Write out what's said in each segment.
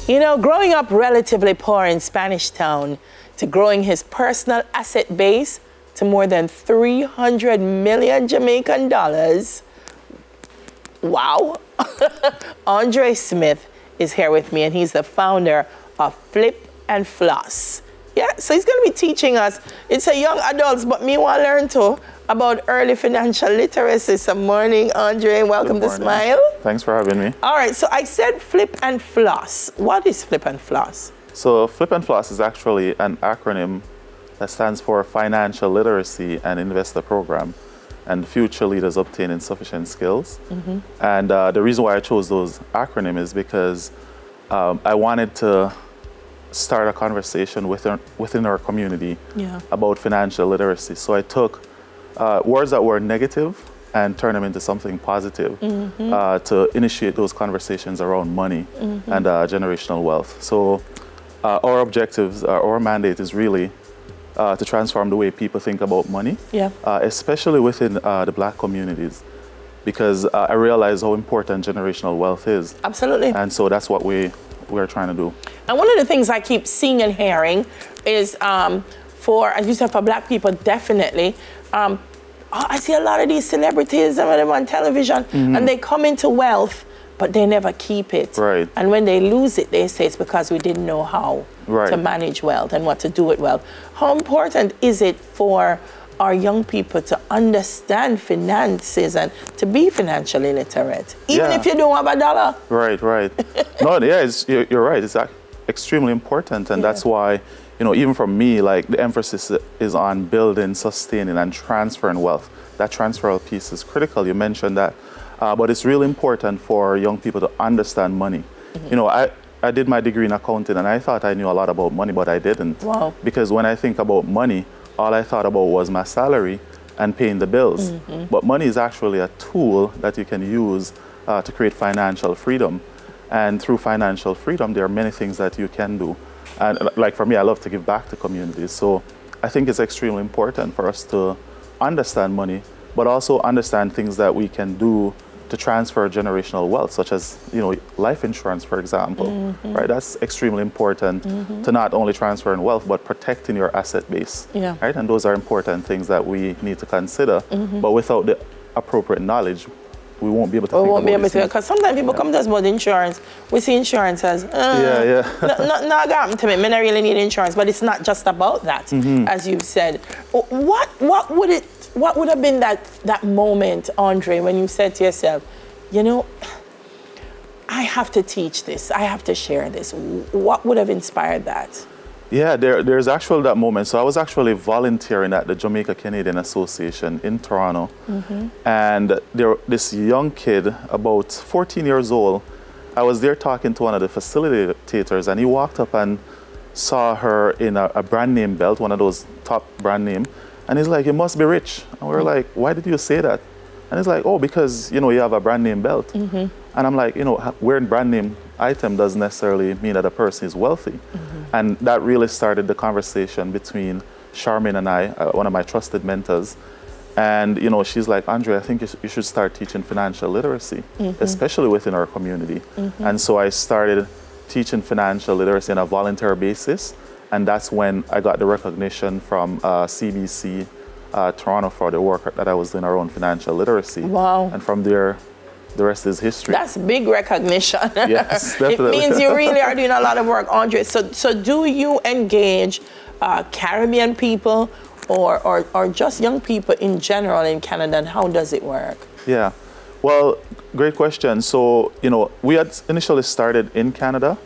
You know, growing up relatively poor in Spanish Town to growing his personal asset base to more than 300 million Jamaican dollars. Wow. Andre Smith is here with me, and he's the founder of Flip and Floss. Yeah, so he's going to be teaching us. It's a young adults, but me want to learn too about early financial literacy. Some morning, Andre. Welcome to Smile. Thanks for having me. All right, so I said Flip and Floss. What is Flip and Floss? So Flip and Floss is actually an acronym that stands for Financial Literacy and Investor Program, and future leaders obtaining sufficient skills. And the reason why I chose those acronyms is because I wanted to start a conversation within our community about financial literacy. So I took words that were negative and turned them into something positive to initiate those conversations around money and generational wealth. So our objectives, our mandate is really to transform the way people think about money, especially within the Black communities, because I realize how important generational wealth is. Absolutely. And so that's what we're trying to do. And one of the things I keep seeing and hearing is for, as you said, for Black people, definitely, I see a lot of these celebrities and them on television, and they come into wealth, but they never keep it. Right. And when they lose it, they say it's because we didn't know how to manage wealth and what to do with wealth. How important is it for our young people to understand finances and to be financially literate, even if you don't have a dollar? Right, right. No, yeah, you're right. It's extremely important, and that's why, you know, even for me, like the emphasis is on building, sustaining, and transferring wealth. That transferal piece is critical. You mentioned that, but it's really important for young people to understand money. You know, I did my degree in accounting, and I thought I knew a lot about money, but I didn't. Wow. Because when I think about money, all I thought about was my salary and paying the bills. But money is actually a tool that you can use to create financial freedom. And through financial freedom, there are many things that you can do. And like for me, I love to give back to communities. So I think it's extremely important for us to understand money, but also understand things that we can do to transfer generational wealth, such as, you know, life insurance, for example, right? That's extremely important to not only transferring wealth, but protecting your asset base, right? And those are important things that we need to consider, but without the appropriate knowledge, we won't be able to think about these things. Because sometimes people come to us about insurance. We see insurance as, nothing happened to me. I don't really need insurance, but it's not just about that, as you've said. What would have been that moment, Andre, when you said to yourself, you know, I have to teach this, I have to share this? What would have inspired that? Yeah, there's actually that moment. So I was actually volunteering at the Jamaica Canadian Association in Toronto. And this young kid, about 14 years old, I was there talking to one of the facilitators, and he walked up and saw her in a brand name belt, one of those top brand name. And he's like, you must be rich. And we're like, why did you say that? And he's like, oh, because, you know, you have a brand name belt. And I'm like, you know, wearing brand name item doesn't necessarily mean that a person is wealthy. And that really started the conversation between Charmaine and I, one of my trusted mentors. And, you know, she's like, Andre, I think you should start teaching financial literacy, especially within our community. And so I started teaching financial literacy on a volunteer basis. And that's when I got the recognition from CBC Toronto for the work that I was doing around financial literacy. Wow. And from there, the rest is history. That's big recognition. Yes, definitely. It means you really are doing a lot of work, Andre. So do you engage Caribbean people or just young people in general in Canada, and how does it work? Yeah. Well, great question. So, you know, we had initially started in Canada,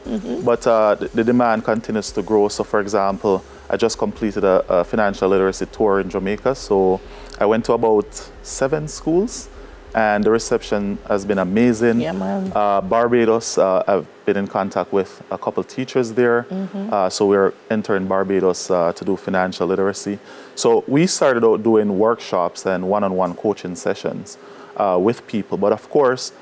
but the demand continues to grow. So, for example, I just completed a financial literacy tour in Jamaica. So I went to about 7 schools, and the reception has been amazing. Yeah, man. Barbados, I've been in contact with a couple teachers there. So we're entering Barbados to do financial literacy. So we started out doing workshops and one-on-one coaching sessions with people. But of course,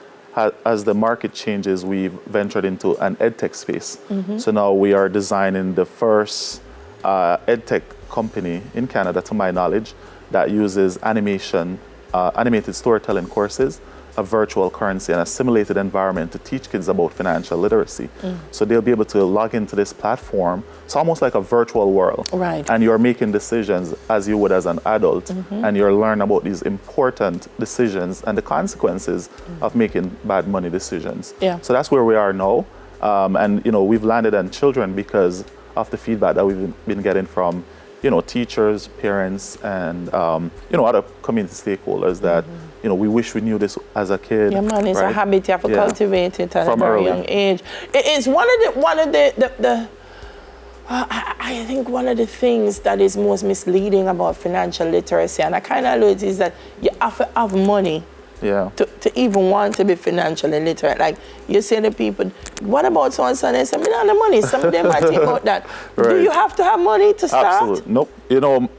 as the market changes, we've ventured into an edtech space. So now we are designing the first edtech company in Canada, to my knowledge, that uses animated storytelling courses a virtual currency and a simulated environment to teach kids about financial literacy. So they'll be able to log into this platform. It's almost like a virtual world. Right. And you're making decisions as you would as an adult, and you're learning about these important decisions and the consequences of making bad money decisions. Yeah. So that's where we are now. And you know, we've landed on children because of the feedback that we've been getting from, you know, teachers, parents, and you know, other community stakeholders that, you know, we wish we knew this as a kid. Yeah, man, it's right? a habit you have to cultivate it at From a very early. young age. It is one of the I think one of the things that is most misleading about financial literacy, and I kind of alluded, is that you have to have money to even want to be financially literate. Like you say to people, what about so and so? And they say, I don't have money. Some of them might think about that. Right. Do you have to have money to start? Absolutely. Nope. You know,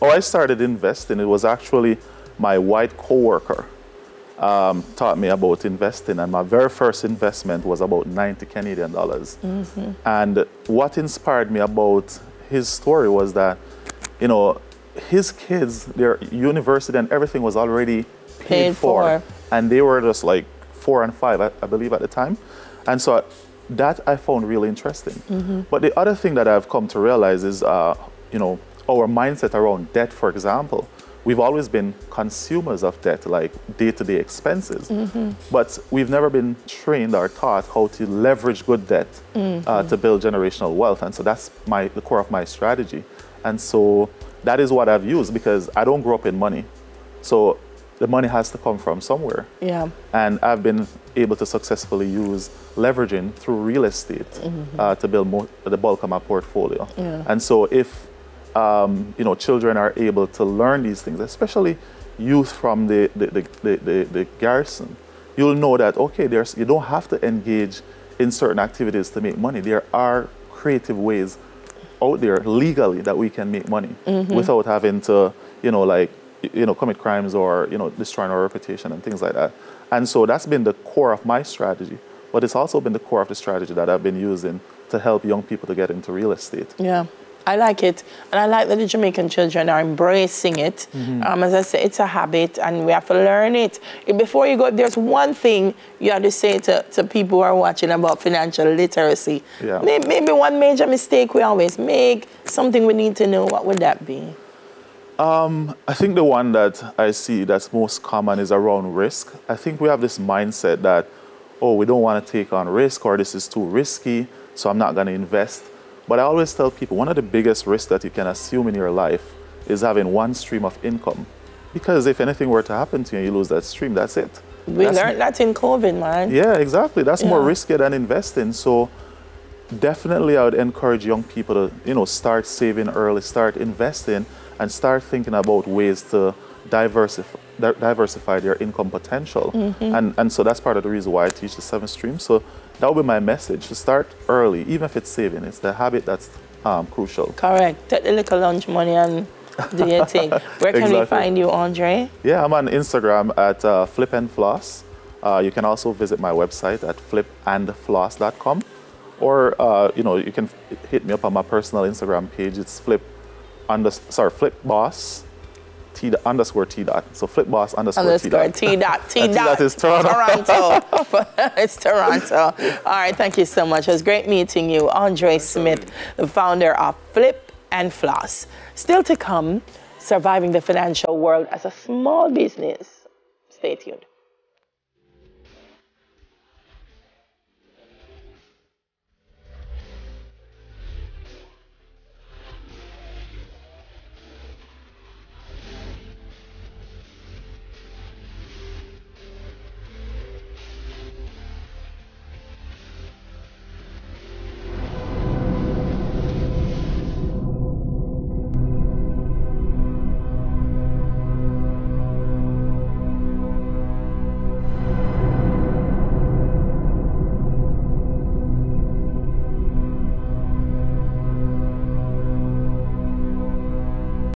I started investing. It was actually my white coworker taught me about investing, and my very first investment was about 90 Canadian dollars. And what inspired me about his story was that, you know, his kids, their university and everything was already paid for, and they were just like 4 and 5, I believe, at the time. And so that I found really interesting. But the other thing that I've come to realize is, you know, our mindset around debt, for example. We've always been consumers of debt, like day-to-day expenses, but we've never been trained or taught how to leverage good debt to build generational wealth. And so that's the core of my strategy. And so that is what I've used, because I don't grow up in money. So the money has to come from somewhere. Yeah. And I've been able to successfully use leveraging through real estate to build the bulk of my portfolio. Yeah. And so if you know, children are able to learn these things, especially youth from the garrison, you'll know that, okay, you don't have to engage in certain activities to make money. There are creative ways out there legally that we can make money without having to, you know, like, you know, commit crimes or, you know, destroying our reputation and things like that. And so that's been the core of my strategy, but it's also been the core of the strategy that I've been using to help young people to get into real estate. Yeah. I like it, and I like that the Jamaican children are embracing it. As I say, it's a habit, and we have to learn it. Before you go, there's one thing you have to say to people who are watching about financial literacy. Yeah. Maybe one major mistake we always make, something we need to know. What would that be? I think the one that I see that's most common is around risk. I think we have this mindset that, oh, we don't want to take on risk, or this is too risky, so I'm not going to invest. But I always tell people, one of the biggest risks that you can assume in your life is having one stream of income. Because if anything were to happen to you and you lose that stream, that's it. We learned that in COVID, man. Yeah, exactly. That's more risky than investing. So definitely I would encourage young people to, you know, start saving early, start investing, and start thinking about ways to diversify their income potential. And so that's part of the reason why I teach the 7 streams. So that would be my message, to start early, even if it's saving. It's the habit that's crucial. Correct. Take the little lunch money and do your thing. Where can we find you, Andre? Yeah, I'm on Instagram at Flip and Floss. You can also visit my website at flipandfloss.com. Or, you know, you can hit me up on my personal Instagram page. It's flipboss. _T dot. So flipboss _ T dot. T dot is Toronto. It's Toronto. All right, thank you so much. It was great meeting you, Andre Smith, the founder of Flip and Floss. Still to come, surviving the financial world as a small business. Stay tuned.